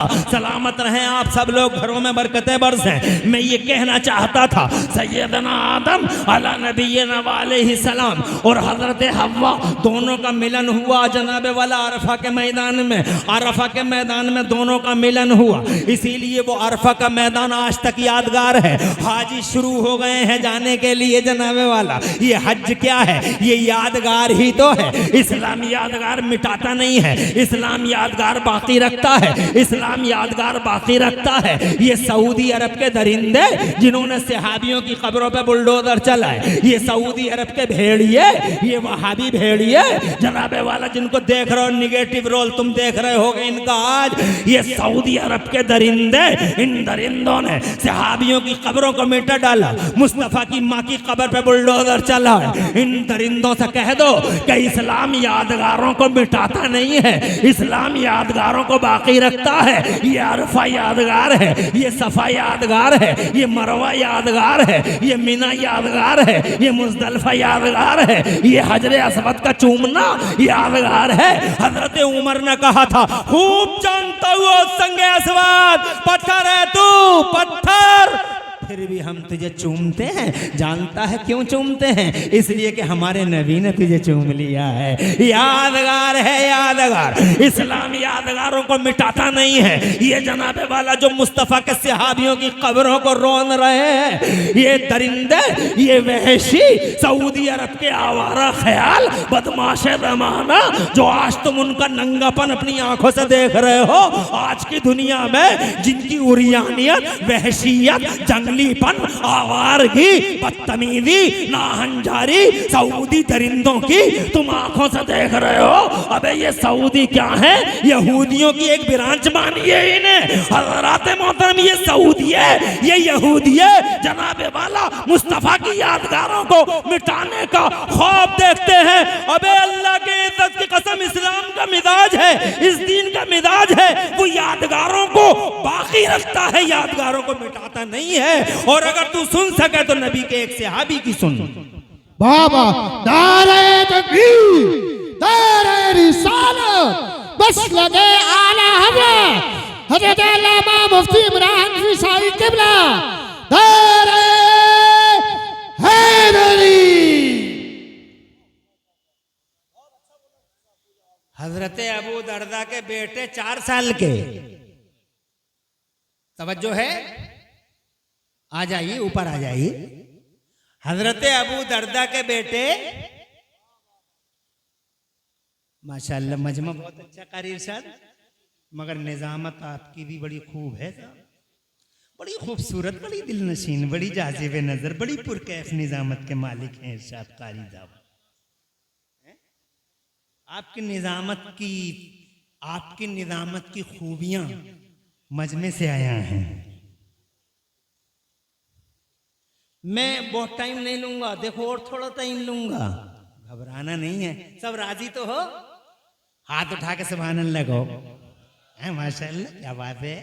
सलामत रहें आप सब लोग, घरों में बरकतें बरसें। मैं ये कहना चाहता था सैयदना आदम अला नबीना वालैहि सलाम और हजरत हव्वा दोनों का मिलन हुआ जनाब वाला अरफा के मैदान में। अरफा के मैदान में दोनों का मिलन हुआ, इसीलिए वो अरफा का मैदान आज तक यादगार है। हाजी शुरू हो गए हैं जाने के लिए जनाब वाला। ये हज क्या है? ये यादगार ही तो है। इस्लाम यादगार मिटाता नहीं है, इस्लाम यादगार बाकी रखता है, इस्लाम यादगार बाकी रखता है। ये सऊदी अरब के दरिंदे जिन्होंने सहाबियों की कब्रों पे बुलडोजर चलाए, ये सऊदी अरब के भेड़िए, ये वहाबी भेड़िए जनाबे वाला जिनको देख रहे हो निगेटिव रोल तुम देख रहे होगे इनका आज, ये सऊदी अरब के दरिंदे, इन दरिंदों ने सहाबियों की कब्रों को मिटा डाला, मुस्तफा की माँ की कब्र पे बुलडोजर चला। इन दरिंदों से कह दो कि इस्लाम यादगारों को मिटाता नहीं है, इस्लाम यादगारों को बाकी रखता है। ये अरफा यादगार है, ये सफा यादगार है, ये मरवा यादगार है, ये मिना यादगार है, ये मुजदलफा यादगार है, ये हजरे अस्वद का चूमना यादगार है। हजरत उमर ने कहा था खूब जानता हुआ संगे अस्वद, पत्थर है तू पत्थर, फिर भी हम तुझे चूमते हैं। जानता है क्यों चूमते हैं? इसलिए कि हमारे नबी ने तुझे चूम लिया है। यादगार है यादगार, इस्लाम यादगारों को मिटाता नहीं है। ये जनाबे वाला जो मुस्तफ़ा के सहाबियों की कब्रों को रोन रहे हैं, ये दरिंदे, ये वहशी सऊदी अरब के आवारा ख्याल बदमाश ज़माना, जो आज तुम उनका नंगापन अपनी आंखों से देख रहे हो, आज की दुनिया में जिनकी उरियानियत, वहशियत, जंगलीपन, आवारगी, बदतमीजी, नाहंजारी सऊदी दरिंदों की तुम आंखों से देख रहे हो। अबे ये सऊदी क्या है? यहूदियों की एक ब्रांच मानिए इन्हें हज़रात मोहतरम, ये सऊदी है, ये यहूदी है। जनाबे वाला मुस्तफा की यादगारों को मिटाने का ख्वाब देखते हैं। अबे अल्लाह के इज्जत की कसम, इस्लाम का मिजाज है, इस दीन का मिजाज है, वो यादगारों को बाकी रखता है, यादगारों को मिटाता नहीं है। और अगर तू सुन सके तो नबी के एक सहाबी की सुन। बाबा नारे तकबीर, नारे रिसालत, बस लगे आला हज़रत हज़रत अल्लामा मुफ्ती इमरान फी साहिब किबला, नारे हैदरी। हजरत अबू दरदा के बेटे 4 साल के, तवज्जो है, आ जाइए ऊपर आ जाइए। हजरत अबू दरदा के बेटे, माशाल्लाह मजमा बहुत अच्छा कारी इरशाद, मगर निजामत आपकी भी बड़ी खूब है साहब, बड़ी खूबसूरत, बड़ी दिलनशीन, बड़ी जाजिब नजर, बड़ी पुरकैफ निजामत के मालिक हैं इरशाद कारी साहब। आपकी निजामत की खूबियां मजमे से आया हैं। मैं बहुत टाइम नहीं लूंगा, देखो और थोड़ा टाइम लूंगा, घबराना नहीं है। सब राजी तो हो? हाथ उठा के सुभान अल्लाह कहो। माशाल्लाह, क्या बात है,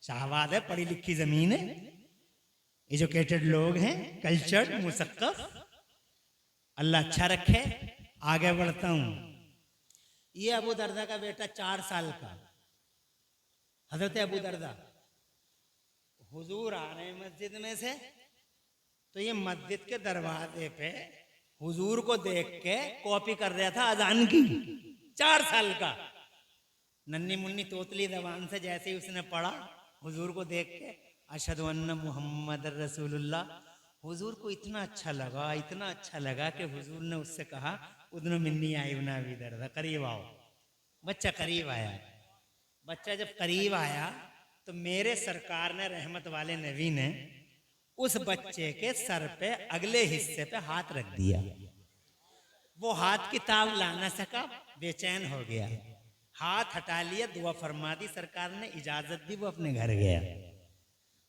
शाहबाद है, पढ़ी लिखी जमीन है, एजुकेटेड लोग हैं, कल्चर्ड, मुसक्कफ। अल्लाह अच्छा रखे। आगे बढ़ता हूं। ये अबू दरदा का बेटा 4 साल का, हजरत अबू दरदा हुजूर आ रहे हैं मस्जिद में से, तो ये मस्जिद के दरवाजे पे हुजूर को देख के कॉपी कर रहा था अजान की। 4 साल का नन्ही मुन्नी तोतली जबान से जैसे ही उसने पढ़ा, हुजूर को देख के अशहदु अन्ना मुहम्मद रसूलुल्लाह, हुजूर को इतना अच्छा लगा, इतना अच्छा लगा कि हुजूर ने उससे कहा उदनो मिन्नी आई बना अबू दरदा, करीब आओ। बच्चा करीब आया। बच्चा जब करीब आया तो मेरे सरकार ने, रहमत वाले नबी ने, उस बच्चे के सर पे अगले हिस्से पे हाथ रख दिया। वो हाथ किताब ला ना सका, बेचैन हो गया, हाथ हटा लिया, दुआ फरमा दी सरकार ने, इजाजत दी, वो अपने घर गया।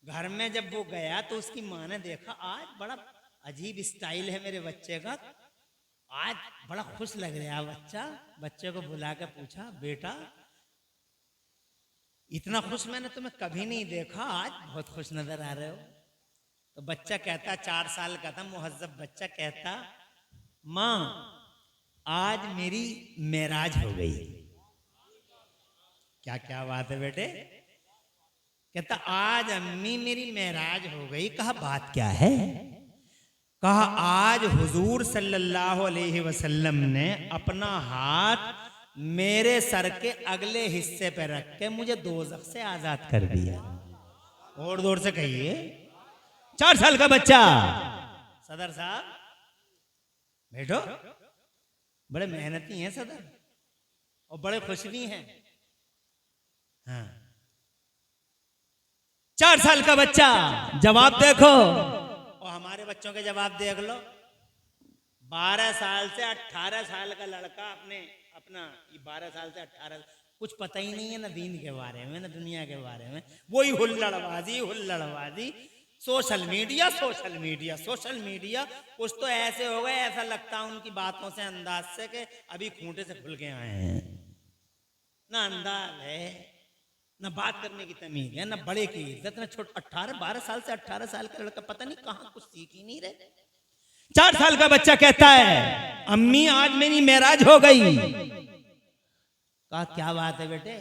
घर में जब वो गया तो उसकी माँ ने देखा आज बड़ा अजीब स्टाइल है मेरे बच्चे का, आज बड़ा खुश लग रहा है बच्चा। बच्चे को बुला के पूछा, बेटा इतना खुश मैंने तुम्हें कभी नहीं देखा, आज बहुत खुश नजर आ रहे हो। तो बच्चा कहता, 4 साल का था, मुहज्जब बच्चा कहता, माँ आज मेरी मेराज हो गई। क्या क्या बात है बेटे, कहता आज अम्मी मेरी मेराज हो गई। कहा बात क्या है? कहा आज हुजूर सल्लल्लाहु अलैहि वसल्लम ने अपना हाथ मेरे सर के अगले हिस्से पे रख के मुझे दोज़ख से आजाद कर दिया। और जोर से कहिए। 4 साल का बच्चा। सदर साहब बैठो, बड़े मेहनती हैं सदर और बड़े खुश भी हैं। हाँ, 4 साल का बच्चा, जवाब देखो और हमारे बच्चों के जवाब देख लो। 12 साल से 18 साल का लड़का अपना 12 साल से 18, कुछ पता ही नहीं है ना दीन के बारे में ना दुनिया के बारे में। वही हुल्लड़बाजी, सोशल मीडिया। कुछ तो ऐसे हो गए, ऐसा लगता है उनकी बातों से, अंदाज से कि अभी खूंटे से खुल के आए हैं। ना अंदाज है, ना बात करने की तमीज है, ना बड़े की इज्जत, ना छोटे। 12 साल से 18 साल का लड़का पता नहीं कहां कुछ सीख ही नहीं रहे। 4 साल का बच्चा कहता है अम्मी आज मेरी मेराज हो गई। कहा क्या बात है बेटे?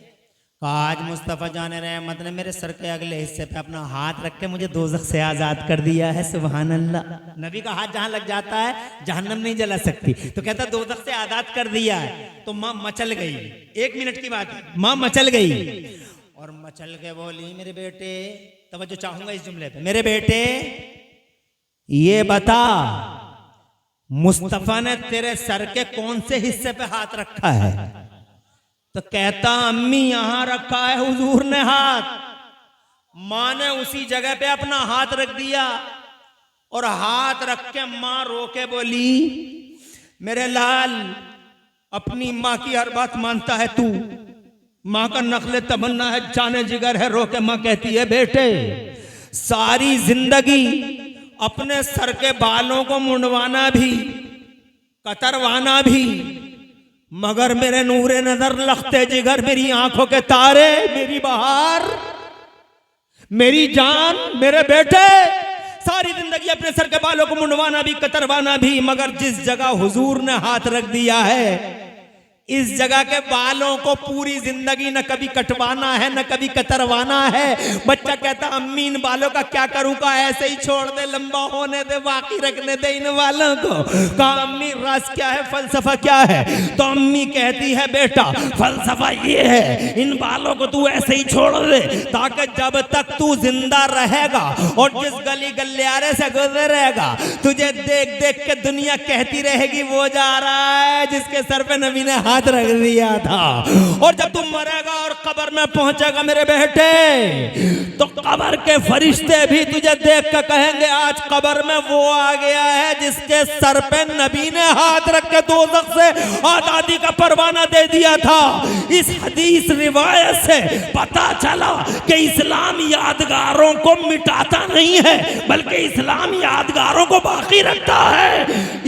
आज मुस्तफा जाने रहमत ने मेरे सर के अगले हिस्से पे अपना हाथ रख के मुझे दोज़ख से आजाद कर दिया है। सुभान अल्लाह। नबी का हाथ जहां लग जाता है जहन्नम नहीं जला सकती। तो कहता दोज़ख से आजाद कर दिया है। तो माँ मचल गई। 1 मिनट की बात है, माँ मचल गई और मचल के बोली मेरे बेटे, तवज्जो चाहूंगा इस जुमले पे, मेरे बेटे ये बता मुस्तफा ने तेरे सर के कौन से हिस्से पे हाथ रखा है? तो कहता अम्मी यहां रखा है हुजूर ने हाथ। मां ने उसी जगह पे अपना हाथ रख दिया और हाथ रख के मां रो के बोली मेरे लाल, अपनी मां की हर बात मानता है तू, मां का नखले तमन्ना है, जाने जिगर है। रो के मां कहती है बेटे सारी जिंदगी अपने सर के बालों को मुंडवाना भी, कतरवाना भी, मगर मेरे नूरे नजर, लखते जिगर, मेरी आंखों के तारे, मेरी बहार, मेरी जान, मेरे बेटे सारी जिंदगी अपने सर के बालों को मुंडवाना भी, कतरवाना भी, मगर जिस जगह हुजूर ने हाथ रख दिया है इस जगह के बालों को पूरी जिंदगी न कभी कटवाना है न कभी कतरवाना है। बच्चा कहता अम्मी इन बालों का क्या करूं? का ऐसे ही छोड़ दे, लंबा होने दे, बाकी रखने दे इन बालों को। कहा अम्मी राज क्या है, फलसफा क्या है? तो अम्मी कहती है बेटा फलसफा ये है, इन बालों को तू ऐसे ही छोड़ दे ताकि जब तक तू जिंदा रहेगा और जिस गली गलियारे से गुजरेगा तुझे देख देख के दुनिया कहती रहेगी वो जा रहा है जिसके सर पे नबी ने हाथ रख दिया था। और जब तू मरेगा और कब्र में पहुंचेगा मेरे बेटे, तो कब्र के फरिश्ते भी तुझे देख कर कहेंगे आज कब्र में वो आ गया है जिसके सर पे नबी ने हाथ रख के दोज़ख से आजादी का परवाना दे दिया था। इस हदीस रिवायत से पता चला कि इस्लाम यादगारों को मिटाता नहीं है बल्कि इस्लाम यादगारों को बाकी रखता है,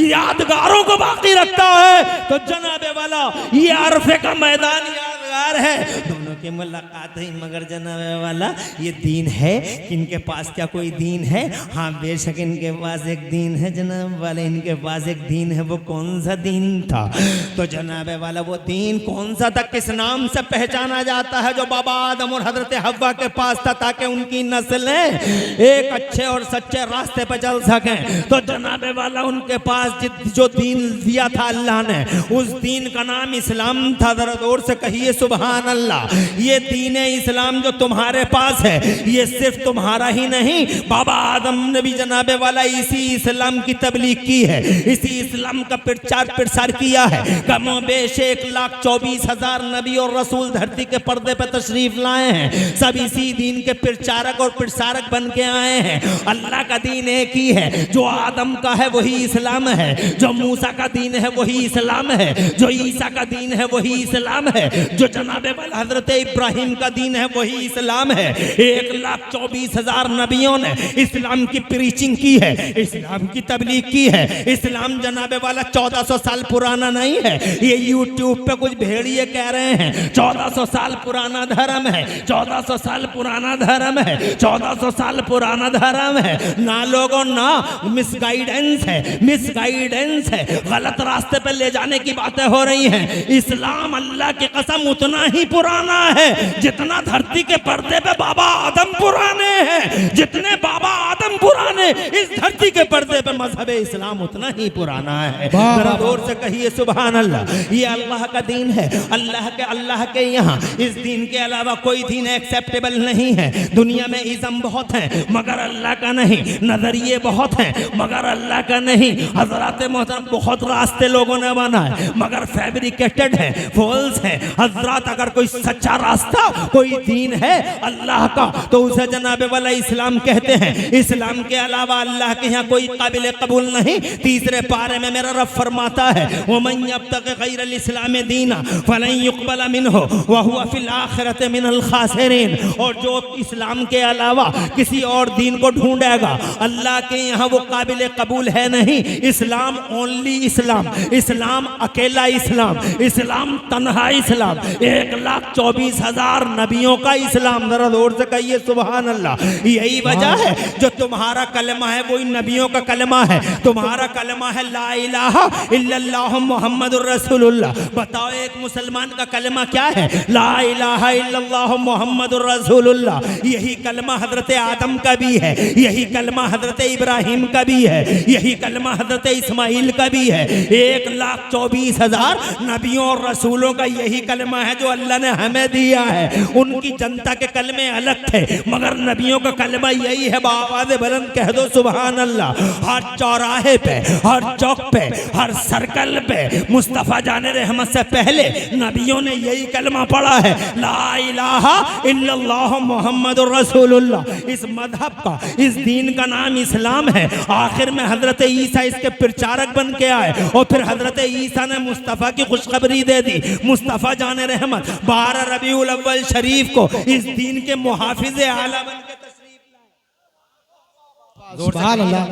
यादगारों को बाकी रखता है। तो जनाबे वाला ये अरफे का मैदान यादगार है, दोनों की मुलाकात हुई। मगर जनाबे वाला ये दीन है, इनके पास क्या कोई दीन है? हाँ बेशक इनके पास एक दीन है जनाब वाले, इनके पास एक दीन है। वो कौन सा दीन था? तो जनाबे वाला वो दीन कौन सा था, किस नाम से पहचाना जाता है? जो बाबा आदम और हजरत हव्वा के पास था ताकि उनकी नस्लें एक अच्छे और सच्चे रास्ते पर चल सकें। तो जनाबे वाला उनके पास जो दीन दिया था अल्लाह ने, उस दीन का नाम इस्लाम था। जरा जोर से कहिए सुभान अल्लाह। ये दीन इस्लाम जो तुम्हारे पास है ये सिर्फ तुम्हारा ही नहीं, बाबा आदम ने भी जनाबे वाला इसी इस्लाम की तबलीग की है, इसी इस्लाम का प्रचार प्रसार किया है। कमो बेश 1,24,000 नबी और रसूल धरती के पर्दे पर तशरीफ लाए हैं, सब इसी दीन के प्रचारक और प्रसारक बन के आए हैं। अल्लाह का दीन एक ही है, जो आदम का है वही इस्लाम है, जो मूसा का दीन है वही इस्लाम है, जो ईसा का दीन है वही इस्लाम है, जो जनाबे वाला हजरत इब्राहिम का दीन है वही इस्लाम है। 1,24,000 नबियों ने इस्लाम की प्रीचिंग की है, इस्लाम की तबलीग की है। इस्लाम जनाबे वाला 1400 साल पुराना नहीं है, ये यूट्यूब पे कुछ भेड़िए कह रहे हैं 1400 साल पुराना धर्म है, 1400 साल पुराना धर्म है, 1400 साल पुराना धर्म है। ना लोगों ना, मिसगाइडेंस है, मिसगाइडेंस है, गलत रास्ते पे ले जाने की बातें हो रही हैं। इस्लाम अल्लाह की कसम उतना ही पुराना है जितना धरती के पर्दे पे बाबा आदम पुराने हैं जितने बाबा आदम पुराने, इस धरती के पर्दे पर मजहब इस्लाम उतना ही पुराना है। जरा जोर से कहिए सुभान अल्लाह। ये अल्लाह का दीन है। अल्लाह के यहाँ इस दीन के अलावा कोई दीन एक्सेप्टेबल नहीं है। दुनिया में इज़्म बहुत है मगर अल्लाह का नहीं, नजरिए बहुत हैं मगर अल्लाह का नहीं। हजरत मोहतरम, बहुत रास्ते लोगों ने बना है मगर फैब्रिकेटेड है, फॉल्स है। हजरत, अगर कोई सच्चा रास्ता, कोई दीन है अल्लाह का, तो उसे जनाब वाला इस्लाम कहते हैं। इस्लाम के अलावा अल्लाह के यहाँ कोई काबिल कबूल नहीं। तीसरे पारे में मेरा रब फरमाता है, वमन यब्तग़ि गैरल इस्लाम दीना फलन युक़बल मिन्हु व हुवा फिल आखिरति मिनल खासिरीन। और जो इस्लाम के अलावा किसी और दीन को ढूंढेगा, अल्लाह के यहाँ वो काबिल कबूल है नहीं। इस्लाम, ओनली इस्लाम, इस्लाम अकेला इस्लाम, इस्लाम तन्हा इस्लाम, 1,24,000 नबियों का इस्लाम। जरा जोर से कहिए सुभान अल्लाह। यही वजह है जो तुम्हारा कलमा है वही नबियों का कलमा है। तुम्हारा कलमा है ला इलाहा इल्लल्लाह मुहम्मदुर रसूलुल्लाह। बताओ एक मुसलमान का कलमा क्या है? ला इलाहा इल्लल्लाह मुहम्मदुर रसूलुल्लाह। यही कलमा हजरत आदम का भी है, यही कलमा हजरत इब्राहिम का भी है, यही कलमा हजरत इस्माइल का भी है। 1,24,000 नबियों और रसूलों का यही कलमा है जो अल्लाह ने हमें दिया है। उनकी जनता के कलमे अलग थे मगर नबियों का कलमा यही है। बावाज़ बुलंद कह दो सुभान अल्लाह। हर चौराहे पे, हर चौक पे, हर सर्कल पे मुस्तफ़ा जाने रहमत से पहले नबियों ने यही कलमा पढ़ा है, ला इलाहा इल्लल्लाह मुहम्मदुर रसूलुल्लाह। इस मजहब का, इस दीन का नाम इस्लाम है। आखिर में हजरत ईसा इसके प्रचारक बन के आए और फिर हजरत ईसा ने मुस्तफ़ा की खुशखबरी दे दी। मुस्तफ़ा जाने रहमत 12 रबीउल अव्वल शरीफ को इस दीन के मुहाफिज आला बन के तशरीफ लाए। सुभान अल्लाह।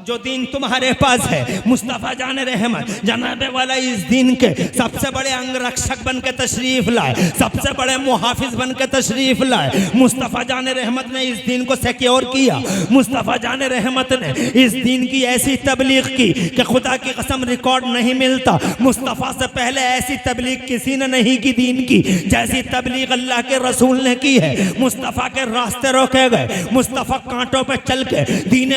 जो दीन तुम्हारे पास है, मुस्तफ़ा जाने रहमत जनाबे वाला इस दीन के सबसे बड़े अंगरक्षक बन के तशरीफ लाए, सबसे बड़े मुहाफिज बन के तशरीफ लाए। मुस्तफ़ा जाने रहमत ने इस दीन को सिक्योर किया। मुस्तफ़ा जाने रहमत ने इस दीन की ऐसी तबलीग की कि खुदा की कसम रिकॉर्ड नहीं मिलता। मुस्तफ़ा से पहले ऐसी तबलीग किसी ने नहीं की दीन की जैसी तबलीग अल्लाह के रसूल ने की है। मुस्तफ़ा के रास्ते रोके गए, मुस्तफ़ा कांटों पर चल के दीन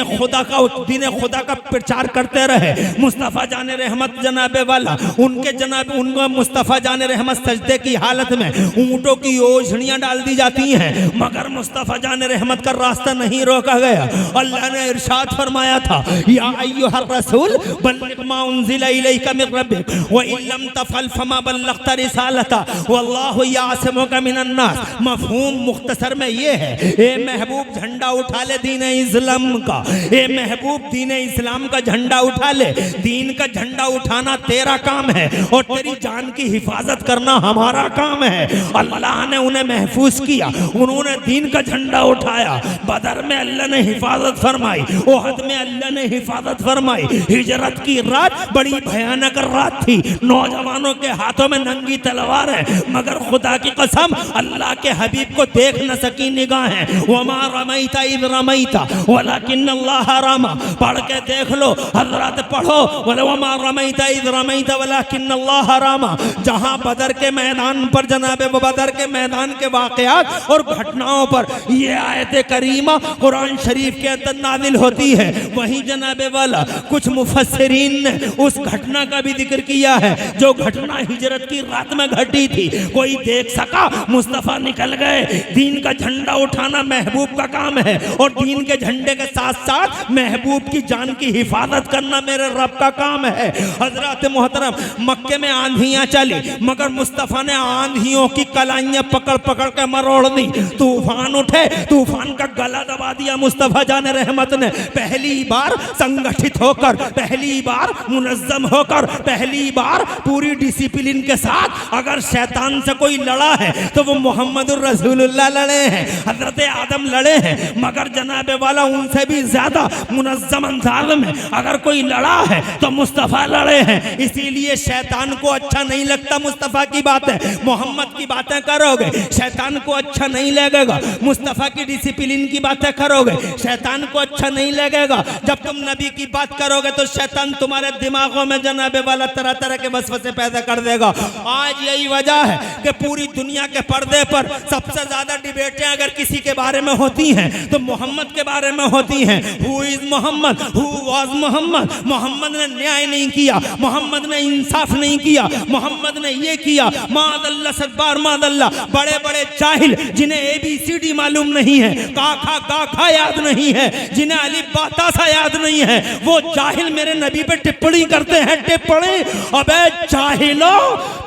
खुदा का प्रचार करते रहे। मुस्तफ़ा जाने रहमत जनाबे वाला, उनको मुस्तफ़ा जाने रहमत सजदे की हालत में ऊंटों की ओझड़ियां डाल दी जाती हैं मगर मुस्तफ़ा जाने रहमत का रास्ता नहीं रोका गया। अल्लाह ने इरशाद फरमाया था, या अय्युहर रसूल बल्लिग मा उन्ज़िला इलैका मिन रब्बिक व इन लम तफ़अल फमा बल्लग़ता रिसालता वल्लाहु यासिमुका मिनन नास। मफ़हूम मुख्तसर में ये है, ए महबूब झंडा उठा ले दीन इस्लाम का, ए महबूब दीन इस्लाम का झंडा उठा ले। दीन का झंडा उठाना तेरा काम है और तेरी जान की हिफाजत करना हमारा काम है। अल्लाह ने उन्हें महफूज किया, उन्होंने दीन का झंडा उठाया। बदर में अल्लाह ने हिफाजत फरमाई, ओहद में अल्लाह ने हिफाजत फरमाई। हिजरत की रात बड़ी भयानक रात थी, नौजवानों के हाथों में नंगी तलवार है मगर खुदा की कसम अल्लाह के हबीब को देख न सकी निगाहें। वमा रमैता इज़ रमैता वलाकिन्नल्लाह रमा। पढ़ के देख लो, हजरत पढ़ो, वमा रमैता इज़ रमैता वलाकिन्नल्लाह रमा। जहां बदर के मैदान पर जनाबे बदर के मैदान के वाक़यात और घटनाओं पर ये आयत करीमा कुरान शरीफ के अंदर नाजिल होती है, वहीं जनाबे वाला कुछ मुफस्सिरीन ने उस घटना का भी जिक्र किया है जो घटना हिजरत की रात में घटी थी। कोई देख सका, मुस्तफ़ा निकल गए। दीन का झंडा उठाना महबूब का काम है और दीन के झंडे के साथ साथ महबूब की जान की हिफाजत करना मेरे रब का काम है। हजरत मोहतरम, मक्के में आंधियां चली मगर मुस्तफ़ा ने आंधियों की कलाइयां पकड़ पकड़ के मरोड़ दी। तूफान उठे, तूफान का गला दबा दिया मुस्तफ़ा जाने रहमत ने। पहली बार संगठित होकर, पहली बार मुनज़्ज़म होकर, पहली बार पूरी डिसिप्लिन के साथ अगर शैतान से कोई लड़ा है तो वो मोहम्मदुर रसूलुल्लाह लड़े हैं, हजरत आदम लड़े हैं मगर जनाबे वाला उनसे भी ज्यादा मुनज़्ज़म अंदाज़ में अगर कोई लड़ा है तो मुस्तफ़ा लड़े हैं। इसीलिए शैतान को अच्छा नहीं लगता मुस्तफ़ा की बातें, मोहम्मद की बातें करोगे शैतान को अच्छा नहीं लगेगा। मुस्तफ़ा की डिसिप्लिन की बातें करोगे शैतान को अच्छा नहीं लगेगा। जब तुम नबी की बात करोगे तो शैतान तुम्हारे दिमागों में जनाबे वाला तरह तरह के वसवसे पैदा कर देगा। आज यही वजह है कि पूरी दुनिया के पर्दे पर सबसे ज्यादा डिबेटें अगर किसी के बारे में होती हैं तो मोहम्मद के बारे में होती हैं। Who is Muhammad, who was Muhammad. Muhammad ने न्याय नहीं किया, मोहम्मद ने इंसाफ नहीं किया, मोहम्मद ने ये किया। मादल्ला सदबार मादल्ला, बड़े बड़े जाहिल जिन्हें ABCD मालूम नहीं है, काखा काखा याद नहीं है, जिन्हें अलिफ बातासा याद नहीं है, वो जाहिल मेरे नबी पे टिप्पणी करते हैं। टिप्पणी, अबे जाहिलो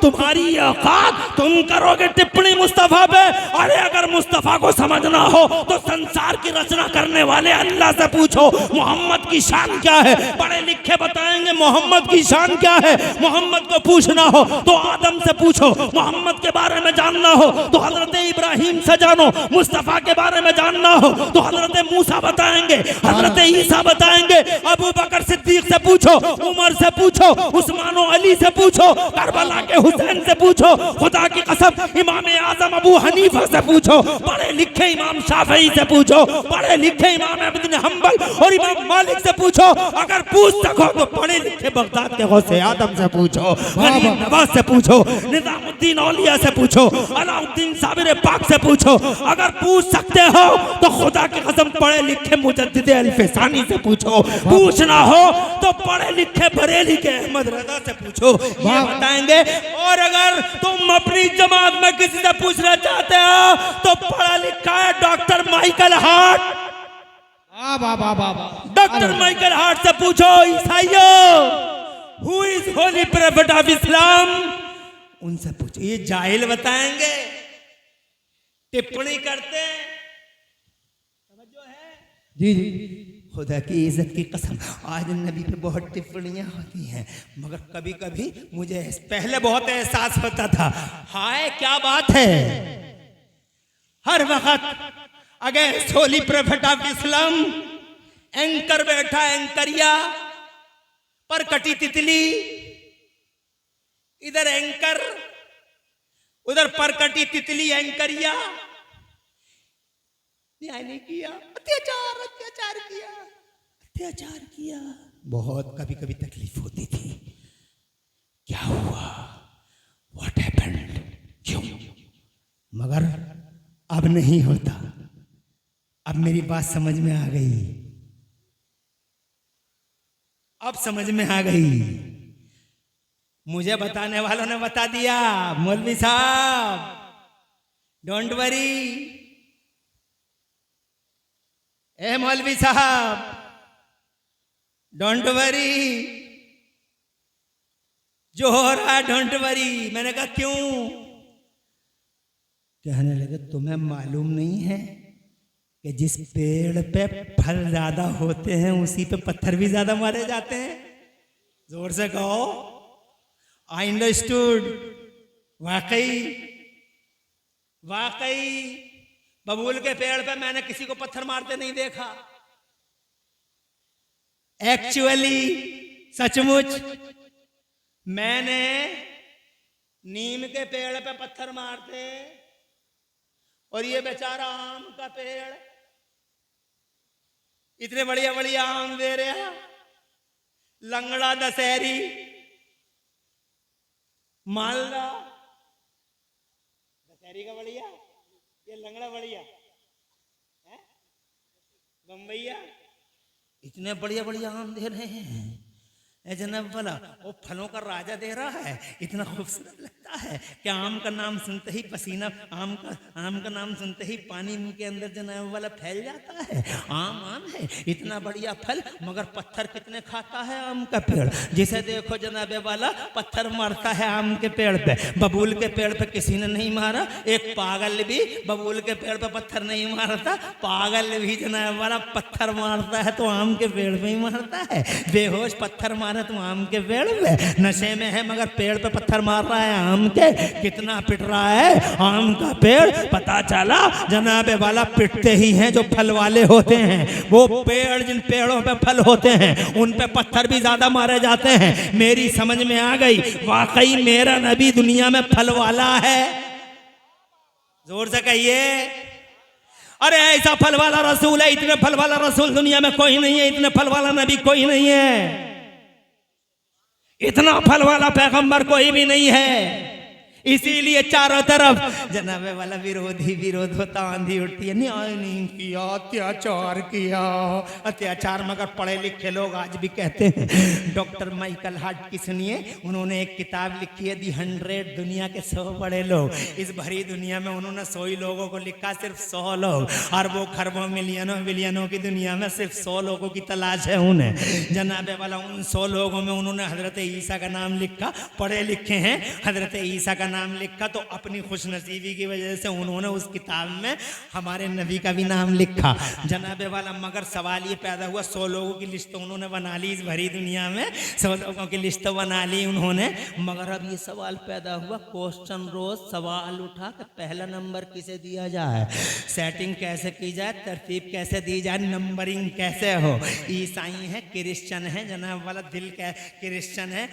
तुम्हारी औकात, तुम करोगे टिप्पणी मुस्तफा पे? अरे अगर मुस्तफा को समझना हो तो संसार की रचना करने वाले अल्लाह से पूछो मोहम्मद की शान क्या है। पढ़े लिखे बताएंगे मोहम्मद की शान क्या है। मोहम्मद को पूछना हो तो आदम से पूछो, मोहम्मद के बारे में जानना हो तो हजरत इब्राहिम से जानो, मुस्तफा के बारे में जानना हो तो हजरत मूसा बताएंगे, हजरत ईसा बताएंगे, अबू बकर सिद्दीक से पूछो, उमर से पूछो, उस्मान और अली से पूछो, करबला के हुसैन से पूछो, खुदा की कसम इमाम आजम अबू हनीफा से पूछो, पढ़े लिखे इमाम शाफई से पूछो, पढ़े लिखे इमाम इब्न हंबल और इमाम मालिक से पूछो। अगर पूछ सको तो पढ़े लिखे बगदाद के गौसे आदम से पूछो, गरीब नवाज से पूछो, निजामुद्दीन औलिया से पूछो, अलाउद्दीन साबिर पाक से पूछो। अगर पूछ सकते हो तो खुदा की कसम पढ़े लिखे मुजद्दिद अल-फसानी से पूछो। पूछना हो तो पढ़े लिखे बरेली के अहमद रजा से पूछो, ये बताएंगे। और अगर तुम अपनी जमात में किसी से पूछना चाहते हो तो पढ़ा लिखा है doctor Michael Hart, doctor Michael Hart से पूछो। ईसाइयों, who is holy prophet of Islam, उनसे पूछो। ये जाहिल बताएंगे, टिप्पणी करते हैं। समझो है जी जी। खुदा की इज्जत की कसम, आज नबी पे बहुत टिप्पणियां होती हैं, मगर कभी कभी मुझे पहले बहुत एहसास होता था, हाय क्या बात है। हर वक्त अगर holy prophet of Islam anchor बैठा, एंकरिया पर कटी तितली, इधर एंकर उधर पर कटी तितली, एंकरिया न्याय नहीं किया, अत्याचार अत्याचार किया, अत्याचार किया। बहुत कभी कभी तकलीफ होती थी, क्या हुआ, व्हाट हैपेंड, क्यों? मगर अब नहीं होता। अब मेरी बात समझ में आ गई, अब समझ में आ गई। मुझे बताने वालों ने बता दिया, मौलवी साहब डोंट वरी, ए मौलवी साहब डोंट वरी, जो हो रहा डोंट वरी। मैंने कहा क्यों? कहने लगे तुम्हें मालूम नहीं है कि जिस पेड़ पे फल ज्यादा होते हैं उसी पे पत्थर भी ज्यादा मारे जाते हैं। जोर से कहो, आई अंडरस्टूड। वाकई वाकई बबूल के पेड़ पे मैंने किसी को पत्थर मारते नहीं देखा। एक्चुअली सचमुच मैंने नीम के पेड़ पे पत्थर मारते, और ये बेचारा आम का पेड़ इतने बढ़िया बढ़िया आम दे रहा, लंगड़ा दशहरी, मालदा दशहरी का बढ़िया, ये लंगड़ा बढ़िया है, बम्बैया, इतने बढ़िया बढ़िया आम दे रहे हैं। जनाब वाला वो फलों का राजा दे रहा है, इतना खूबसूरत लगता है कि आम का नाम सुनते ही पसीना, आम का नाम सुनते ही पानी मुंह के अंदर जनाब वाला फैल जाता है। आम है, इतना बढ़िया फल, मगर पत्थर कितने खाता है आम का पेड़। जिसे देखो जनाबे वाला पत्थर मारता है आम के पेड़ पे। बबूल के पेड़ पे किसी ने नहीं मारा, एक पागल भी बबूल के पेड़ पे पत्थर नहीं मारता, पागल भी जनाब वाला पत्थर मारता है तो आम के पेड़ पे ही मारता है। बेहोश पत्थर मार तुम आम के पेड़ पे, नशे में है मगर पेड़ पे पत्थर मार रहा है आम आम के कितना पिट रहा है आम का पेड़। पता चला जनाबे वाला पिटते ही हैं जो फल वाले होते हैं। वो पेड़ जिन पेड़ों पे फल होते हैं उन पे पत्थर भी ज्यादा मारे जाते हैं। मेरी समझ में आ गई, वाकई मेरा नबी दुनिया में फल वाला है। जोर से कहिए, अरे ऐसा फल वाला रसूल है, इतने फल वाला रसूल दुनिया में कोई नहीं है, इतने फल वाला नबी कोई नहीं है, इतना फल वाला पैगंबर कोई भी नहीं है। इसीलिए चारों तरफ जनाबे वाला विरोधी विरोध होता, आंधी उठती है, न्याय नहीं किया, अत्याचार किया, अत्याचार। मगर पढ़े लिखे लोग आज भी कहते हैं। डॉक्टर माइकल हार्ट की सुनिए, उन्होंने एक किताब लिखी है दी 100, दुनिया के 100 बड़े लोग। इस भरी दुनिया में उन्होंने 100 ही लोगों को लिखा, सिर्फ 100 लोग। अरबों खरबों मिलियनों बिलियनों की दुनिया में सिर्फ 100 लोगों की तलाश है उन्हें। जनाबे वाला उन 100 लोगों में उन्होंने हजरत ईसा का नाम लिखा। पढ़े लिखे हैं, हजरत ईसा का नाम लिखा तो अपनी खुशनसीबी की वजह से उन्होंने उस किताब में हमारे नबी का भी नाम लिखा जनाबे वाला। मगर सवाल ये पैदा हुआ, 100 लोगों की लिस्ट तो उन्होंने बना ली, इस भरी दुनिया में 100 लोगों की लिस्ट तो बना ली उन्होंने। मगर अब ये सवाल पैदा हुआ, क्वेश्चन रोज सवाल उठा कि पहला नंबर किसे दिया जाए, सेटिंग कैसे की जाए, तरतीब कैसे दी जाए, नंबरिंग कैसे हो। ईसाई है, क्रिश्चियन है, जनाब वाला दिल क्रिश्चियन है,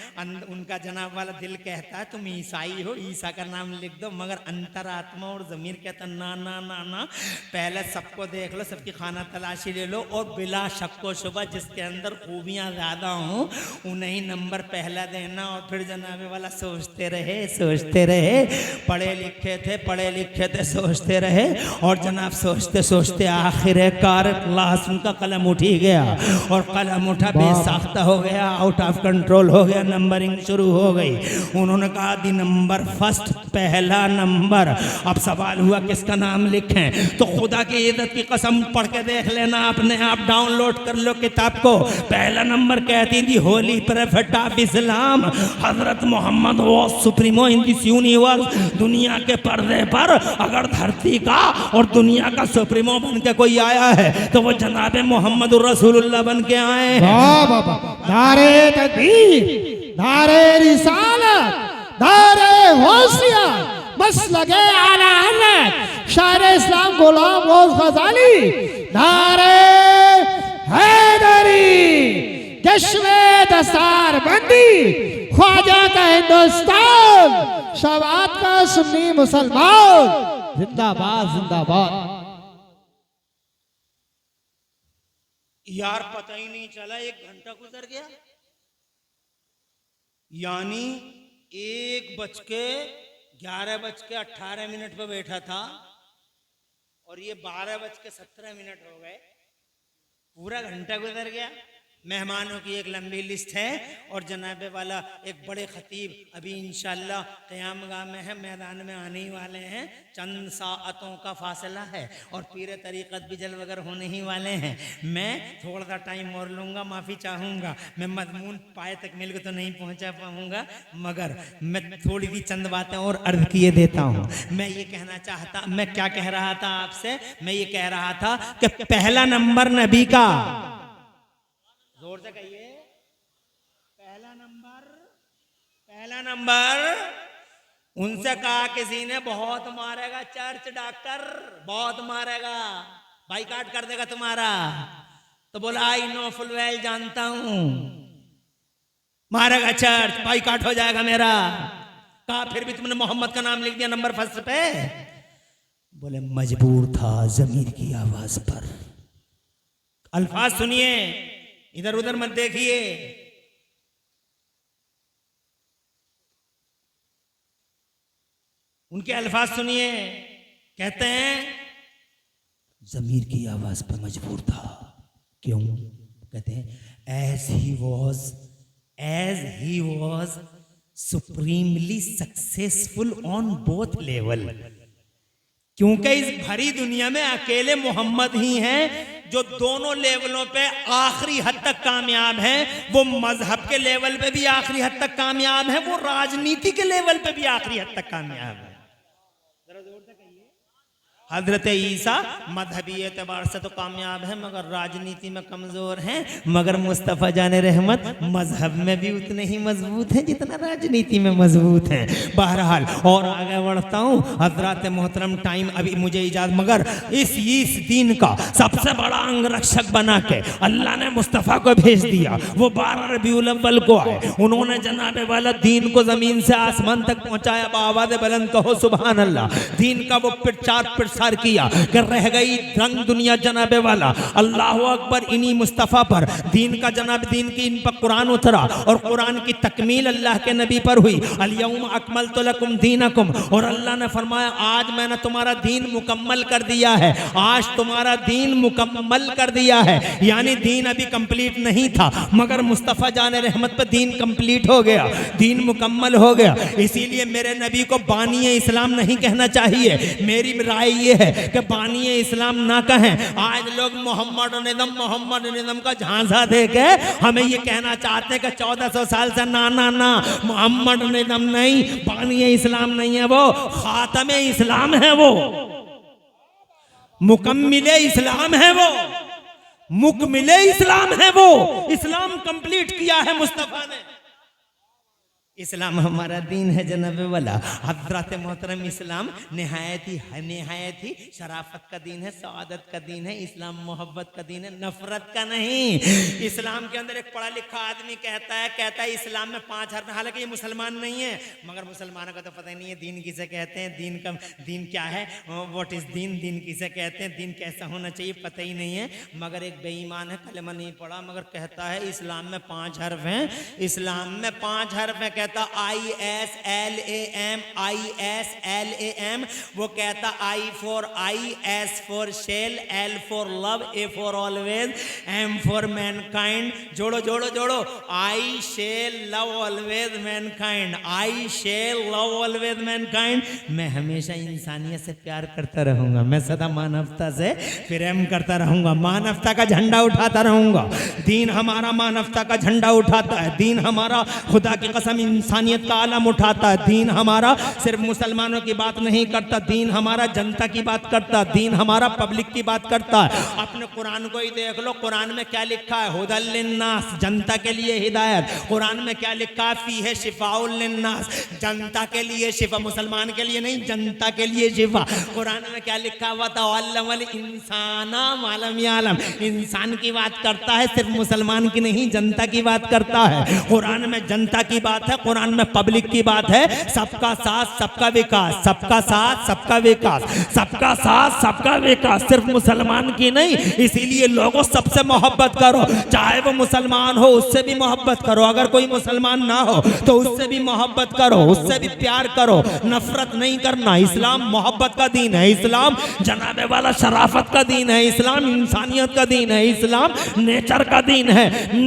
उनका जनाब वाला दिल कहता है तुम ईसाई हो, ईसा का नाम लिख दो। मगर अंतरात्मा और ज़मीर कहता ना ना ना ना, पहले सबको देख लो, सबकी खाना तलाशी ले लो, और बिला शक व शुबा जिसके अंदर खूबियाँ ज़्यादा हों उन्हें नंबर पहला देना। और फिर जनाबे वाला सोचते रहे सोचते रहे, पढ़े लिखे थे सोचते रहे, और जनाब सोचते सोचते आखिरकार क्लास उनका कलम उठ ही गया, और कलम उठा बेसाख्ता हो गया, आउट ऑफ कंट्रोल हो गया, नंबरिंग शुरू हो गई। उन्होंने कहा दी नंबर फर्स्ट, पहला नंबर। अब सवाल हुआ किसका नाम लिखें, तो खुदा की इज्जत की कसम पढ़ के देख लेना, अपने आप डाउनलोड कर लो किताब को। पहला नंबर कहती थी होली प्रोफेट ऑफ इस्लाम, हजरत मोहम्मद वो सुप्रीमो इन दिस यूनिवर्स। दुनिया के पर्दे पर अगर धरती का और दुनिया का सुप्रीमो बन के कोई आया है तो वो जनाबे मोहम्मद रसूलुल्लाह बन के आए हैं। नारे तकबीर, नारे रिसालत, नारे होशिया, मसलके आला हज़रत शायर इस्लाम गुलाम रोज़ ग़ज़ाली, नारे हैदरी, जश्न दस्तार बंदी, ख्वाजा का हिंदुस्तान, शवात का सुन्नी मुसलमान, जिंदाबाद जिंदाबाद। यार पता ही नहीं चला 1 घंटा गुजर गया, यानी 1:11:18 पे बैठा था और ये 12:17 हो गए, पूरा घंटा गुजर गया। मेहमानों की एक लंबी लिस्ट है और जनाबे वाला एक बड़े खतीब अभी इंशाअल्लाह क़यामगाह में है, मैदान में आने ही वाले हैं। चंद साअतों का फासला है और पीरे तरीक़त भी जल वगैरह होने ही वाले हैं। मैं थोड़ा सा टाइम और लूँगा, माफ़ी चाहूँगा, मैं मज़मून पाए तक मिल के तो नहीं पहुँचा पाऊँगा, मगर मैं थोड़ी सी चंद बातें और अर्ज़ किए देता हूँ। मैं ये कहना चाहता, मैं क्या कह रहा था आपसे, मैं ये कह रहा था कि पहला नंबर नबी का, जोर से कहिए, पहला नंबर उनसे कहा किसी ने बहुत मारेगा चर्च डॉक्टर, बहुत मारेगा, बाइकाट कर देगा तुम्हारा। तो बोला आई नो फुल वेल, जानता हूं, मारेगा चर्च, बाइकाट हो जाएगा मेरा। कहा फिर भी तुमने मोहम्मद का नाम लिख दिया नंबर फर्स्ट पे। बोले मजबूर था जमीर की आवाज पर। अल्फाज सुनिए, इधर उधर मत देखिए। उनके अल्फाज सुनिए, कहते हैं जमीर की आवाज पर मजबूर था। क्यों? कहते हैं as he was supremely successful on both level. क्योंकि इस भरी दुनिया में अकेले मोहम्मद ही हैं जो दोनों लेवलों पे आखिरी हद तक कामयाब हैं। वो मजहब के लेवल पे भी आखिरी हद तक कामयाब है, वो राजनीति के लेवल पे भी आखिरी हद तक कामयाब है। हजरत ईसा मजहबी एतबार से तो कामयाब है मगर राजनीति में कमजोर हैं, मगर मुस्तफ़ा जान रहमत मजहब में भी उतने ही मजबूत हैं जितना राजनीति में मजबूत हैं। बहरहाल और आगे बढ़ता हूँ हजरत मोहतरम, टाइम अभी मुझे इजाज़त, मगर इस दीन का सबसे बड़ा अंगरक्षक बना के अल्लाह ने मुस्तफ़ा को भेज दिया। वो 12 रबीउल अव्वल को आए, उन्होंने जनाबे वाला दीन को जमीन से आसमान तक पहुंचाया। आवाज़ बुलंद कहो सुभान अल्लाह। दीन का वो प्रचार किया कि रह गई रंग दुनिया जनाबे वाला। अल्लाह अकबर। इन्हीं मुस्तफ़ा पर दीन का जनाब, दीन की इन पर कुरान उतरा और कुरान की तकमील अल्लाह के नबी पर हुई। अल-यौम अकमलतु लकुम दीनकुम, और अल्लाह ने फरमाया आज मैंने तुम्हारा दीन मुकम्मल कर दिया है, आज तुम्हारा दीन मुकम्मल कर दिया है। यानी दीन अभी कंप्लीट नहीं था मगर मुस्तफ़ा जान रहमत पर दीन कंप्लीट हो गया, दीन मुकम्मल हो गया। इसीलिए मेरे नबी को बानी इस्लाम नहीं कहना चाहिए। मेरी राय ये है कि बानी इस्लाम ना कहें। आज लोग मोहम्मद निज़म का झांसा देके हमें ये कहना चाहते हैं कि 1400 साल से ना मोहम्मद निज़म नहीं, बानी इस्लाम नहीं है, वो खातमे इस्लाम है, वो मुकम्मिले इस्लाम है, वो मुकम्मिले इस्लाम है, वो इस्लाम कंप्लीट किया है मुस्तफ़ा ने। इस्लाम हमारा दीन है जनाबे वाला। हज़रत मोहतरम इस्लाम निहायत ही शराफत का दीन है, सआदत का दीन है। इस्लाम मोहब्बत का दीन है, नफरत का नहीं। इस्लाम के अंदर एक पढ़ा लिखा आदमी कहता है इस्लाम में 5 हर्फ, हालांकि ये मुसलमान नहीं है मगर मुसलमानों का तो पता ही नहीं है दीन किसे कहते हैं, दीन क्या है, व्हाट इज दीन किसे कहते हैं, दीन कैसा होना चाहिए पता ही नहीं है। मगर एक बेईमान है, कलमा नहीं पढ़ा मगर कहता है इस्लाम में 5 हर्फ हैं, इस्लाम में 5 हर्फ है। कहता ISLAM, ISLAM। वो कहता I for I, S for shell, L for love, A for always, M for mankind। जोड़ो I shall love always mankind, I shall love always mankind। मैं हमेशा इंसानियत से प्यार करता रहूंगा, मैं सदा मानवता से प्रेम करता रहूंगा, मानवता का झंडा उठाता रहूंगा। दीन हमारा मानवता का झंडा उठाता है, दीन हमारा खुदा की कसम इंसानियत का आलम उठाता है। दीन हमारा सिर्फ मुसलमानों की बात नहीं करता, दीन हमारा जनता की बात करता, दीन हमारा पब्लिक की बात करता है। अपने कुरान को ही देख लो, कुरान में क्या लिखा है, हुदल लिन्नास, जनता के लिए हिदायत। कुरान में क्या लिखा है, फी है शिफाउल लिन्नास, जनता के लिए शिफा, मुसलमान के लिए नहीं, जनता के लिए शिफा। कुरान में क्या लिखा है, वतअल्लमल इंसाना मालम यालम, इंसान की बात करता है, सिर्फ मुसलमान की नहीं जनता की बात करता है। कुरान में जनता की बात है, कुरान में पब्लिक की बात है। सबका साथ सबका विकास, सबका साथ सबका विकास, सबका साथ सबका विकास, सिर्फ मुसलमान की नहीं। इसीलिए लोगों सबसे मोहब्बत करो, चाहे वो मुसलमान हो उससे भी मोहब्बत करो, अगर कोई मुसलमान ना हो तो उससे भी मोहब्बत करो, उससे भी प्यार करो, नफरत नहीं करना। इस्लाम मोहब्बत का दीन है, इस्लाम जनाबे वाला शराफत का दीन है, इस्लाम इंसानियत का दीन है, इस्लाम नेचर का दीन है।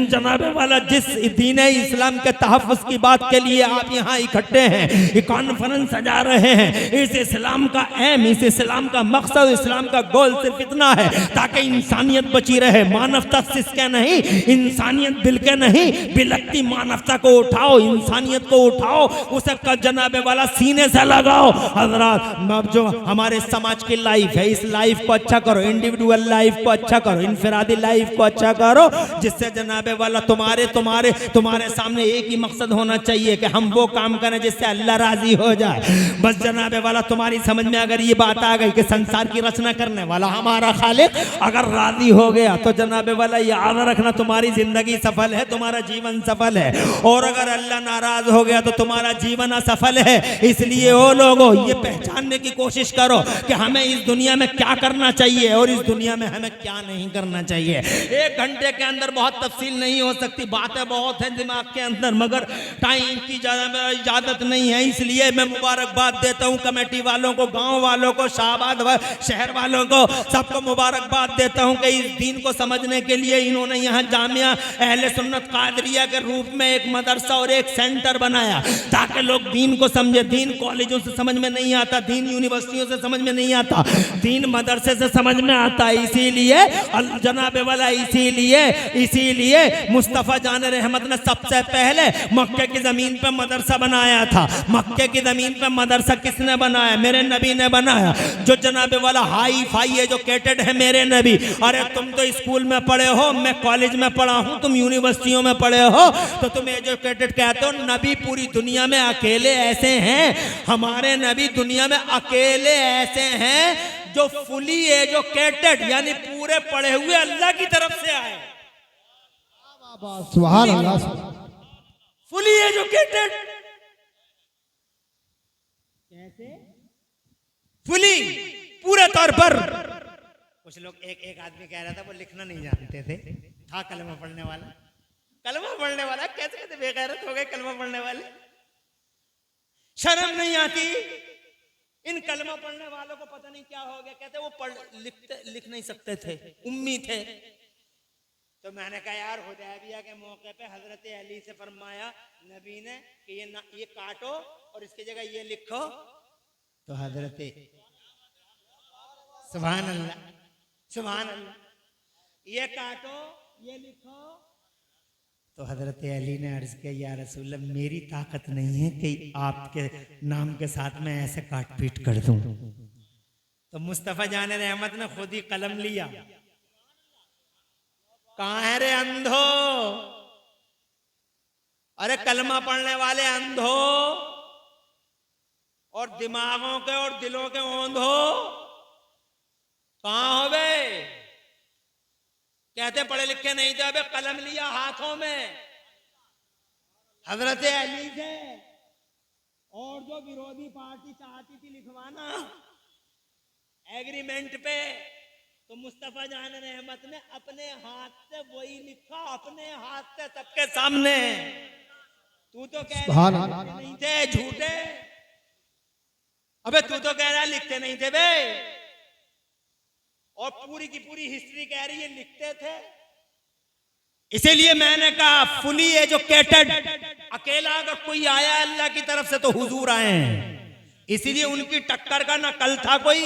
जनाबे वाला जिस दीन इस्लाम के तहफ़्फ़ुज़ की बात के लिए आप यहाँ इकट्ठे हैं, ये कॉन्फ्रेंस सजा रहे हैं, इस इस्लाम का एम, इस इस्लाम का मकसद, इस्लाम का गोल सिर्फ इतना है ताकि इंसानियत बची रहे, मानवता सिसके नहीं, इंसानियत बिलके नहीं, बिलकती मानवता को उठाओ, इंसानियत को उठाओ, उसे जनाबे वाला सीने से लगाओ। हज़रात जो हमारे समाज की लाइफ है, इस लाइफ को अच्छा करो, इंडिविजुअल लाइफ को अच्छा करो, इनफरादी लाइफ को अच्छा करो, जिससे जनाबे वाला तुम्हारे सामने एक ही मकसद होना चाहिए कि हम वो काम करें जिससे अल्लाह राजी हो जाए। बस जनाबे वाला तुम्हारी समझ में अगर ये बात आ गई कि संसार की रचना करने वाला हमारा खालिक अगर राजी हो गया तो जनाबे वाला याद रखना तुम्हारी जिंदगी सफल है, तुम्हारा जीवन सफल है। और अगर अल्लाह नाराज हो गया तो तुम्हारा जीवन असफल है। इसलिए वो लोगों ये पहचानने की कोशिश करो कि हमें इस दुनिया में क्या करना चाहिए और इस दुनिया में हमें क्या नहीं करना चाहिए। 1 घंटे के अंदर बहुत तफसील नहीं हो सकती, बातें बहुत हैं दिमाग के अंदर, मगर टाइम की इजाजत नहीं है। इसलिए मैं मुबारकबाद देता हूँ कमेटी वालों को, गांव वालों को, शाहबाद शहर वालों को, सबको मुबारकबाद देता हूँ कि इस दीन को समझने के लिए इन्होंने यहाँ जामिया अहले सुन्नत कादरिया के रूप में एक मदरसा और एक सेंटर बनाया ताकि लोग दीन को समझे। दीन कॉलेजों से समझ में नहीं आता, दीन यूनिवर्सिटियों से समझ में नहीं आता, दीन मदरसे से समझ में आता है। इसीलिए जनाबे वाला इसीलिए मुस्तफ़ा जान रहमत ने सबसे पहले मक्के की जमीन पे मदरसा बनाया था? मक्के की जमीन पे मदरसा किसने बनाया? मेरे नबी ने बनाया। जो जनाबे वाला हाई फाई एजुकेटेड है मेरे नबी। अरे तुम तो स्कूल में पढ़े हो, मैं कॉलेज में पढ़ा हूं, तुम यूनिवर्सिटियों में पढ़े हो, तो तुम एजुकेटेड कहते हो। नबी पूरी दुनिया में अकेले ऐसे हैं, हमारे नबी दुनिया में अकेले ऐसे हैं जो फुली एजुकेटेड यानी पूरे पढ़े हुए अल्लाह की तरफ से आए। सुभान अल्लाह। फुली एजुकेटेड कैसे? फुली पूरे तौर पर। कुछ लोग एक आदमी कह रहा था वो लिखना नहीं जानते थे, था कलमा पढ़ने वाला। कलमा पढ़ने वाला कैसे कैसे बेगैरत हो गए कलमा पढ़ने वाले। शर्म नहीं आती इन कलमा पढ़ने वालों को? पता नहीं क्या हो गया। कहते वो लिख नहीं सकते थे, उम्मी थे। तो मैंने कहा यार हुदैबिया के मौके पे हजरत अली से फरमाया नबी ने कि ये काटो और इसकी जगह ये लिखो। तो हजरत सुभान अल्लाह सुभान अल्लाह, ये काटो ये लिखो। तो हजरत अली ने अर्ज किया या रसूल अल्लाह, मेरी ताकत नहीं है कि आपके नाम के साथ मैं ऐसे काट पीट कर दूं। तो मुस्तफा जान रहमत ने खुद ही कलम लिया। कहां है रे अंधो? अरे कलमा पढ़ने वाले अंधो और दिमागों के और दिलों के ओंधो, कहां हो बे? कहते पढ़े लिखे नहीं थे, अबे कलम लिया हाथों में हजरत अली से। और जो विरोधी पार्टी चाहती थी लिखवाना एग्रीमेंट पे, तो मुस्तफा जान रहमत ने अपने हाथ से वही लिखा, अपने हाथ से सबके सामने। तू तो कह रहा नहीं थे झूठे, अबे तू तो कह रहा लिखते नहीं थे बे। और पूरी की पूरी हिस्ट्री कह रही है लिखते थे। इसीलिए मैंने कहा फुली एजुकेटेड अकेला अगर कोई आया अल्लाह की तरफ से तो हुजूर आए हैं। इसीलिए उनकी टक्कर का ना कल था कोई।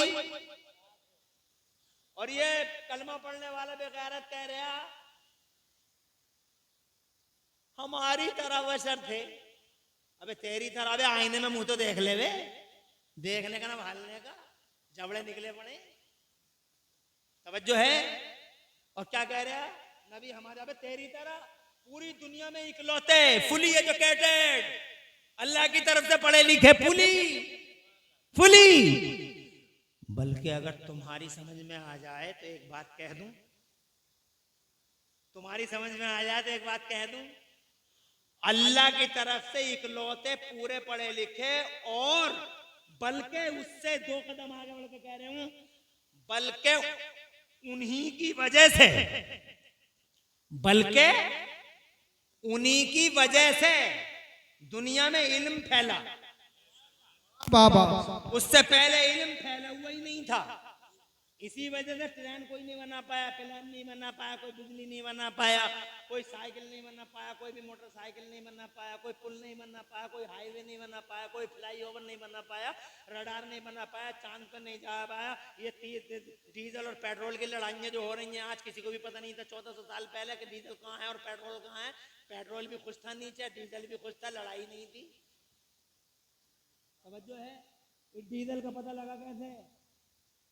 और ये कलमा पढ़ने वाला बेगैरत कह रहा हमारी तरह बशर थे। अबे तेरी तरह अबे आईने में मुंह तो देख ले वे, देखने का ना भालने का, जबड़े निकले पड़े। तवज्जो है। और क्या कह रहा नबी हमारे? अबे तेरी तरह पूरी दुनिया में इकलौते फुली एजुकेटेड अल्लाह की तरफ से पढ़े लिखे फुली। बल्कि अगर तुम्हारी समझ में आ जाए तो एक बात कह दूं, तुम्हारी समझ में आ जाए तो एक बात कह दूं, अल्लाह की तरफ से इकलौते पूरे पढ़े लिखे। और बल्कि उससे 2 कदम आगे बढ़ के कह रहे हूं, बल्कि उन्हीं की वजह से, बल्कि उन्हीं की वजह से दुनिया में इल्म फैला। बाबा उससे पहले इल्म फैला हुआ ही नहीं था। इसी वजह से ट्रेन कोई नहीं बना पाया, प्लेन नहीं बना पाया, कोई बिजली नहीं बना पाया, कोई साइकिल नहीं बना पाया, कोई भी मोटरसाइकिल नहीं बना पाया, कोई पुल नहीं बना पाया, कोई हाईवे नहीं बना पाया, कोई फ्लाईओवर नहीं बना पाया, रडार नहीं बना पाया, चांद पर नहीं जा पाया। ये डीजल और पेट्रोल की लड़ाइयाँ जो हो रही हैं आज, किसी को भी पता नहीं था 1400 साल पहले कि डीजल कहाँ है और पेट्रोल कहाँ है। पेट्रोल भी खुश था नीचे, डीजल भी खुश था, लड़ाई नहीं थी। समझो है। डीजल का पता लगा कैसे?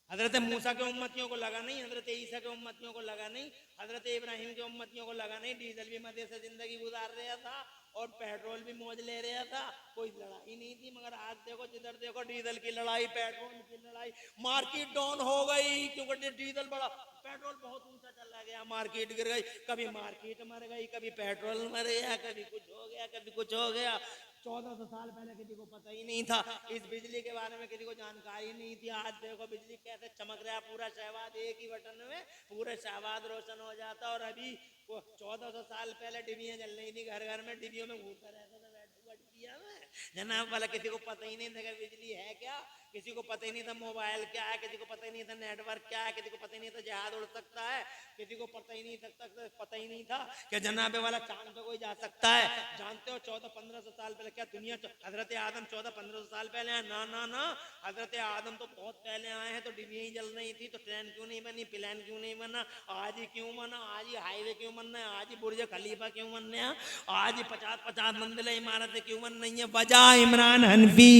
हजरत मूसा के उम्मतियों को लगा नहीं, हजरत ईसा के उम्मतियों को लगा नहीं, हजरत इब्राहिम के उम्मतियों को लगा नहीं। डीजल भी मजे से जिंदगी गुजार रहा था और पेट्रोल भी मौज ले रहा था, कोई लड़ाई नहीं थी। मगर आज देखो जिधर देखो डीजल की लड़ाई, पेट्रोल की लड़ाई, मार्केट डाउन हो गई क्योंकि डीजल बड़ा, पेट्रोल बहुत ऊंचा चला गया, मार्केट गिर गई। कभी मार्केट मर गई, कभी पेट्रोल मर गया, कभी कुछ हो गया, कभी कुछ हो गया। 1400 साल पहले किसी को पता ही नहीं था, इस बिजली के बारे में किसी को जानकारी नहीं थी। आज देखो बिजली कैसे चमक रहा है, पूरा शहबाद एक ही बटन में पूरे शहबाद रोशन हो जाता। और अभी 1400 साल पहले डिबियां जल रही थी घर घर में, डिबियों में घूमता रहता था बैठा डिबिया में जनाब वाला, किसी को पता ही नहीं था कि बिजली है क्या, किसी को पता ही नहीं था मोबाइल क्या है, किसी को पता ही नहीं था नेटवर्क क्या है, किसी को पता ही नहीं था जहाज उड़ सकता है, किसी को पता ही नहीं था कि जनाबे वाला चांद पे कोई जा सकता है। जानते हो 1400-1500 साल पहले क्या दुनिया, हजरत आदम 1400-1500 साल पहले आए? ना ना ना, हजरत आदम तो बहुत पहले आए हैं। तो डिबिया ही जल रही थी, तो ट्रेन क्यों नहीं बनी, प्लेन क्यों नहीं बना, आज ही क्यों बना, आज ही हाईवे क्यों बनना है, आज ही बुर्ज खलीफा क्यों बनने हैं, आज ही 50-50 मंजिला इमारतें क्यों बन रही हैं? वजह इमरान हनफी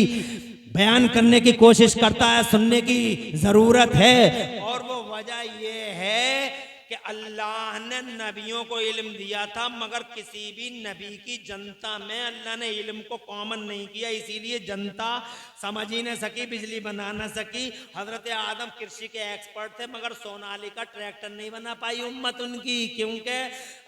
बयान करने की कोशिश करता है, सुनने की जरूरत है। और वो वजह ये है कि अल्लाह ने नबियों को इल्म दिया था, मगर किसी भी नबी की जनता में अल्लाह ने इल्म को कॉमन नहीं किया, इसीलिए जनता समझ ही न सकी, बिजली बना न सकी। हजरत आदम कृषि के एक्सपर्ट थे, मगर सोनालिका ट्रैक्टर नहीं बना पाई उम्मत उनकी, क्योंकि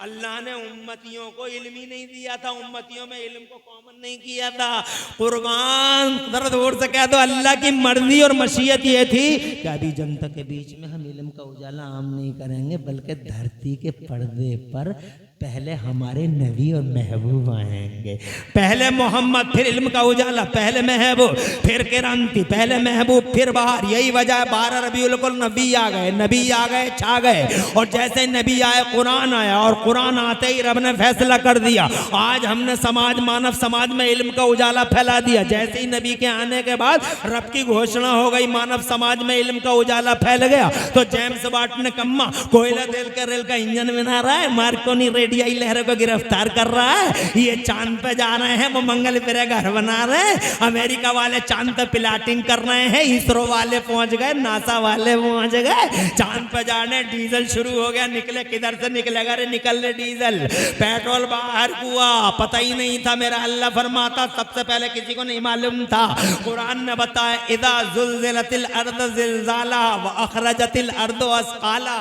अल्लाह ने उम्मतियों को इल्म ही नहीं दिया था, उम्मतियों में इल्म को कॉमन नहीं किया था। कुर्बान दर्द उड़ सके तो अल्लाह की मर्जी और मशीयत ये थी कि अभी जनता के बीच में हम इल्म का उजाला आम नहीं करेंगे, बल्कि धरती के पर्दे पर पहले हमारे नबी और महबूब आएंगे। पहले मोहम्मद, फिर इल्म का उजाला, पहले महबूब, फिर क्रांति, पहले महबूब फिर बाहर। यही वजह है 12 रबीउल अव्वल नबी आ गए, छा गए। और जैसे नबी आए कुरान आया, और कुरान आते ही रब ने फैसला कर दिया। आज हमने मानव समाज में इल्म का उजाला फैला दिया। जैसे ही नबी के आने के बाद रब की घोषणा हो गई, मानव समाज में इल्म का उजाला फैल गया। तो जेम्स वाट ने कम्मा कोयला तेल का रेल का इंजन बना रहा है, मार्कोनी रेडियाई लहरों को गिरफ्तार कर रहा है, ये चांद पे जा रहे हैं, वो मंगल पे घर बना रहे हैं, अमेरिका वाले चांद पे प्लाटिंग कर रहे हैं, इसरो वाले पहुंच गए, नासा वाले पहुंच गए, चांद पे जाने डीजल शुरू हो गया। निकले किधर से निकलेगा रे, निकल रहे डीजल, पेट्रोल बाहर हुआ, पता ही नहीं था। मेरा अल्लाह फरमाता सबसे पहले किसी को नहीं मालूम था। कुरान ने बताया इदा जुल्जिलतिल अर्द जिल्जाला व अखरजतिल अर्द अस्काला।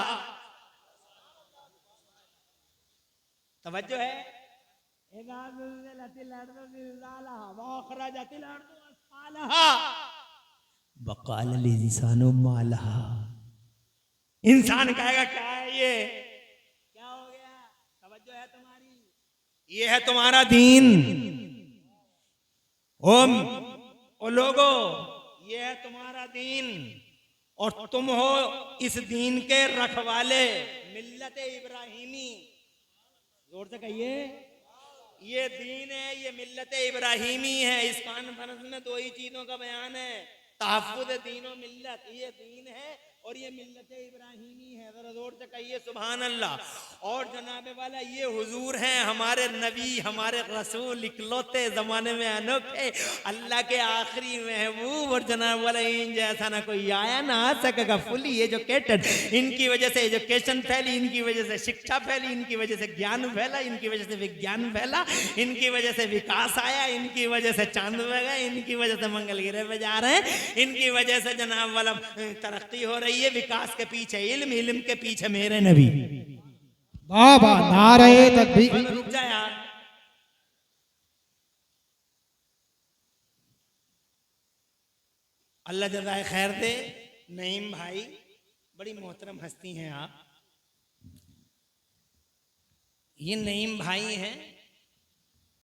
तवज्जो है, इदा जुल्जिलतिल अर्द जिल्जाला व अखरजतिल अर्द अस्काला वक़ाल लिसानु मालहा। इंसान कहेगा क्या है ये, क्या हो गया? तवज्जो है तुम्हारी, ये है तुम्हारा दीन। ओ लोगो, ये है तुम्हारा दीन और तुम हो इस दीन के रखवाले। मिल्लत इब्राहिमी, जोर से कहिए, ये दीन है, ये मिल्लत इब्राहिमी है। इस कॉन्फ्रेंस में 2 ही चीजों का बयान है, तहफ्फुज़ दीन और मिल्लत। ये दीन है और ये मिल्लत इब्राहिमी है। जरा जोर से कहिए सुभान अल्लाह। और जनाबे वाला ये हुजूर हैं हमारे नबी, हमारे रसूल, इकलौते जमाने में अनोखे, अल्लाह के आखिरी महबूब। और जनाब वाला इन जैसा ना कोई आया ना आ सकेगा, फुली एजुकेटेड। इनकी वजह से एजुकेशन फैली, इनकी वजह से शिक्षा फैली, इनकी वजह से ज्ञान फैला, इनकी वजह से विज्ञान फैला, इनकी वजह से विकास आया, इनकी वजह से चांद पे गए, इनकी वजह से मंगल ग्रह पे जा रहे हैं, इनकी वजह से जनाब वाला तरक्की हो रही है। विकास के पीछे इल्म, इल्म के पीछे मेरे नबी। बाबा नारे तकबीर। रुक जा यार, अल्लाह जज़ाए खैर दे। नईम भाई बड़ी मोहतरम हस्ती हैं आप। ये नईम भाई हैं,